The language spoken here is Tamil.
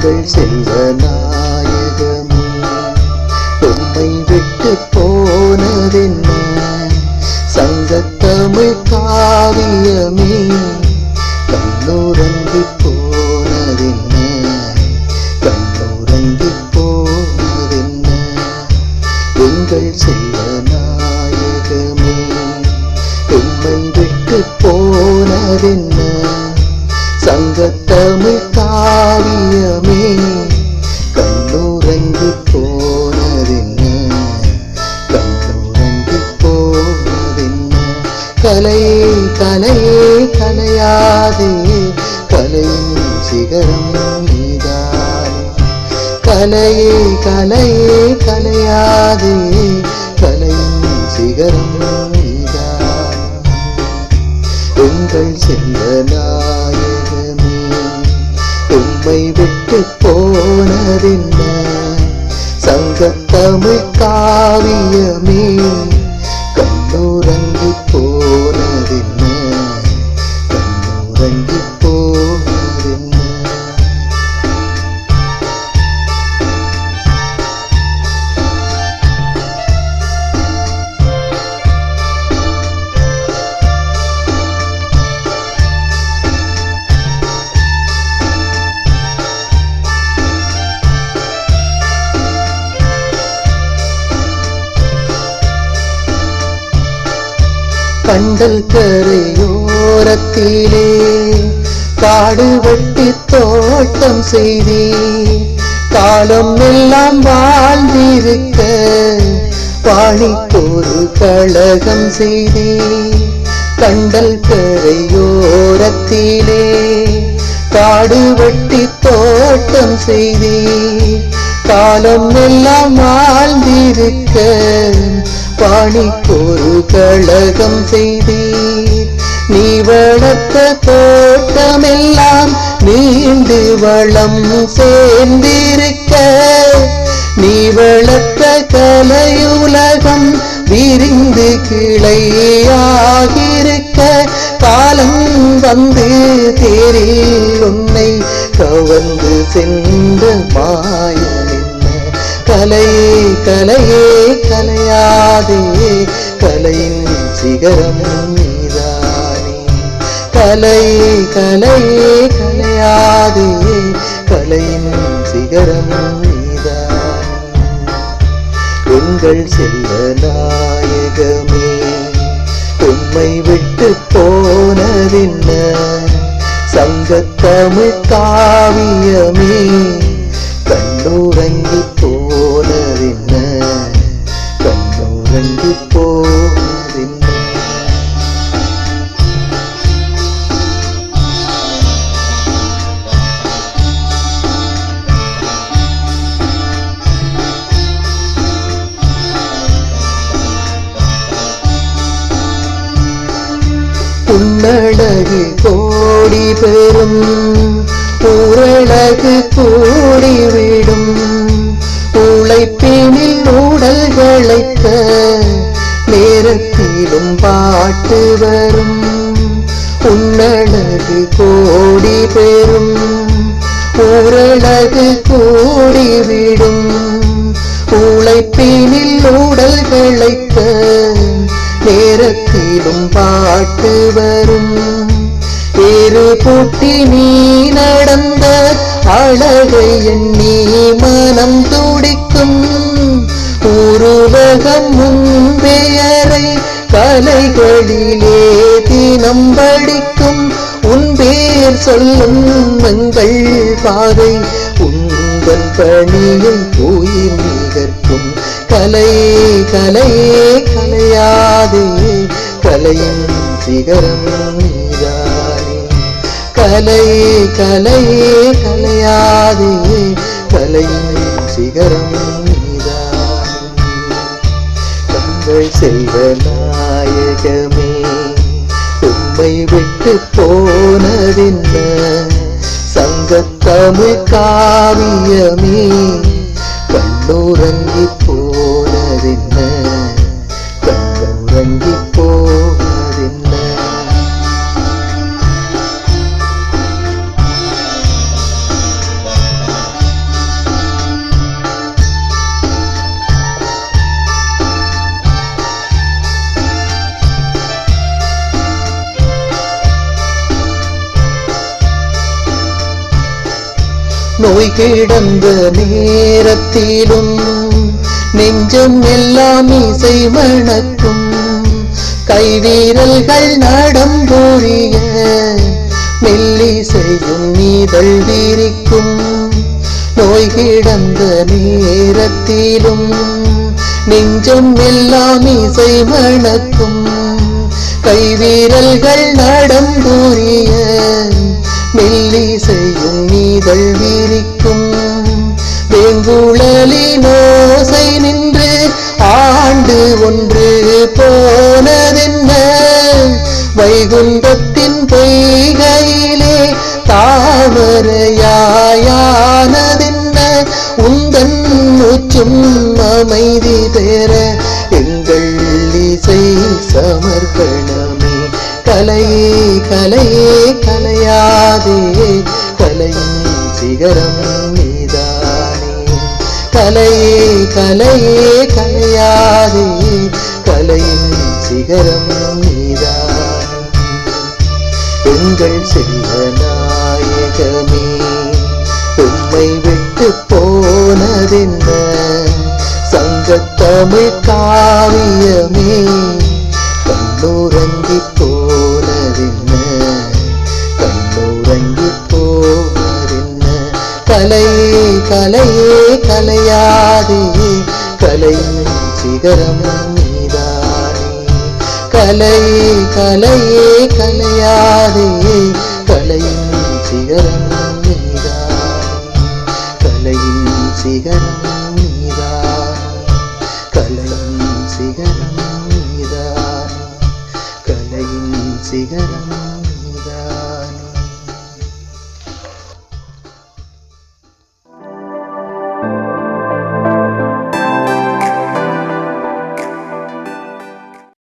எங்கள் செல்வநாயகமே உம்மை விட்டு போனதென்ன சங்கத்தமிழ் காவியமே கண்ணுறங்கி போனதென்ன கண்ணுறங்கி போனதென்ன எங்கள் செல்வநாயகமே உம்மை விட்டு போனதென்ன சங்கத்தமிழ் காவியமே கண்ணுறங்கி போனதென்ன கண்ணுறங்கி போனதென்ன கலையே கலையே கலையாதே கலையின் சிகரம் நீதானே கலையே கலையே கலையாதே கலையின் சிகரம் நீதானே எங்கள் செல்வநாயகமே உம்மை விட்டு போனதென்ன சங்கத்தமிழ் காவியமே கண்ணுறங்கி போனதென்ன கண்ணுறங்கி போனதென்ன கண்டல் கரையோரத்திலே காடு வெட்டி தோட்டம் செய்தி காலம் எல்லாம் வாழ்ந்திருக்க வாணிக்கொரு கழகம் செய்தி கண்டல் கரையோரத்திலே காடு வெட்டி தோட்டம் செய்தி காலம் எல்லாம் வாழ்ந்திருக்க வாணிக்கொரு கழகம் செய்தீர் நீ வளர்த்த தோட்டமெல்லாம் நீண்டு வளம் சேர்ந்திருக்க நீ வளர்த்த கலையுலகம் விரிந்து கிளையாகிருக்க காலம் வந்து தேரில் உன்னை கவர்ந்து சென்ற மாயம் கலையே கலையே கலையாதே கலையின் சிகரம் நீதானே கலையே கலையே கலையாதே கலையின் சிகரம் நீதானே எங்கள் செல்வநாயகமே உம்மை விட்டு போனதென்ன சங்கத்தமிழ் காவியமே கண்ணுறங்கி போனதென்ன கண்ணுறங்கி போனதென்ன உன்னழகு கோடி பெறும் ஊரழகு கூடிவிடும் உழைப்பினில் உடல் களைக்க நேரத்திலும் பாட்டு வரும் உன்னழகு கோடி பெறும் ஊரழகு கூடிவிடும் உழைப்பினில் உடல் களைக்க நேரத்திலும் பாட்டு வரும் ஏறு பூட்டி நீ நடந்த அழகை எண்ணி மனம் துடிக்கும் ஊருலகம் முன்பெயரை கலைகளிலே தினம் படிக்கும் உன் பேர் சொல்லும் எங்கள் பாதை உங்கள் பணியை உயிர் நிகர்க்கும் கலையே கலையே கலையாதே கலையின் சிகரம் நீதானே கலையே கலையே கலையாதே கலையின் சிகரம் நீதானே எங்கள் செல்வநாயகமே உம்மை விட்டு போனதென்ன சங்கத்தமிழ் காவியமே கண்ணுறங்கி போனதென்ன கண்ணுறங்கி போனதென்ன நோய் கிடந்த நேரத்திலும் நெஞ்சம் எல்லாம் இசை மணக்கும். கைவீரல்கள் நடம்புரிய மெல்லிசையும் நீதல் விரிக்கும். நோய் கிடந்த நேரத்திலும் நெஞ்சம் எல்லாம் இசை மணக்கும். கைவீரல்கள் நடம்புரிய மெல்லிசையும் நீதல் விரிக்கும். வேங்குழலின் ஓசை நின்று ஆண்டு ஒன்று போனதென்ன, வைகுண்டத்தின் பொய்கையிலே தாமரையாயானதென்ன. உந்தன் மூச்சும் அமைதி பெற எங்கள் இசை சமர்ப்பணமே. கலையே கலையே கலையாதே, கலையின் சிகரம் நீதானே. கலையே கலையே கலையாதே, கலையின் சிகரம் நீதானே. எங்கள் செல்ல நாயகமே, உம்மை விட்டு போனதென்ன. சங்கத்தமிழ் காவியமே, கண்ணுறங்கி போனதென்ன, கண்ணுறங்கி போனதென்ன. கலையே கலையே கலையாதே, கலையின் சிகரம் நீதானே. கலையே கலையே கலையாதே, கலையின் சிகரம் நீதானே. கலையின் சிகரம்